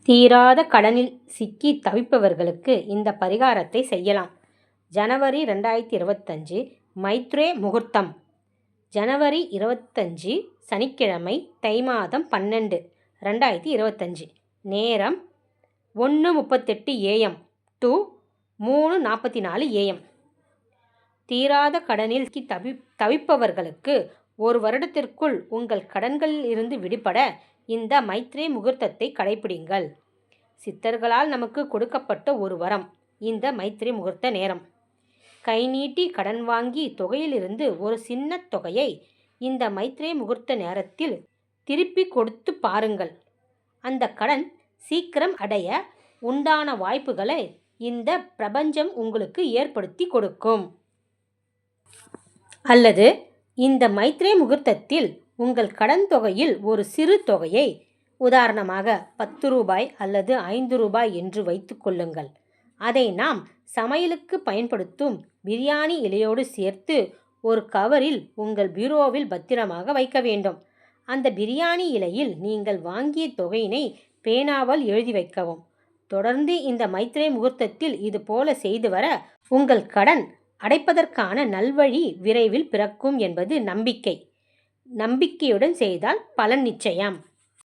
தீராத கடனில் சிக்கி தவிப்பவர்களுக்கு இந்த பரிகாரத்தை செய்யலாம். ஜனவரி 2025 மைத்ரே முகூர்த்தம். ஜனவரி 25 சனிக்கிழமை, தை மாதம் 12, 2025. நேரம் 1:38 AM to 3:44 AM. தீராத கடனில் சிக்கி தவிப்பவர்களுக்கு ஒரு வருடத்திற்குள் உங்கள் கடன்களில் இருந்து விடுபட இந்த மைத்ரே முகூர்த்தத்தை கடைபிடிங்கள். சித்தர்களால் நமக்கு கொடுக்கப்பட்ட ஒரு வரம் இந்த மைத்ரே முகூர்த்த நேரம். கை நீட்டி கடன் வாங்கி தொகையிலிருந்து ஒரு சின்ன தொகையை இந்த மைத்ரே முகூர்த்த நேரத்தில் திருப்பி கொடுத்து பாருங்கள். அந்த கடன் சீக்கிரம் அடைய உண்டான வாய்ப்புகளை இந்த பிரபஞ்சம் உங்களுக்கு ஏற்படுத்தி கொடுக்கும். அல்லது இந்த மைத்ரே முகூர்த்தத்தில் உங்கள் கடன் தொகையில் ஒரு சிறு தொகையை, உதாரணமாக 10 ரூபாய் அல்லது 5 ரூபாய் என்று வைத்துக் கொள்ளுங்கள். அதை நாம் சமையலுக்கு பயன்படுத்தும் பிரியாணி இலையோடு சேர்த்து ஒரு கவரில் உங்கள் பீரோவில் பத்திரமாக வைக்க வேண்டும். அந்த பிரியாணி இலையில் நீங்கள் வாங்கிய தொகையினை பேனாவால் எழுதி வைக்கவும். தொடர்ந்து இந்த மைத்ரே முகூர்த்தத்தில் இது போல செய்து வர உங்கள் கடன் அடைப்பதற்கான நல்வழி விரைவில் பிறக்கும் என்பது நம்பிக்கை. நம்பிக்கையுடன் செய்தால் பலன் நிச்சயம்.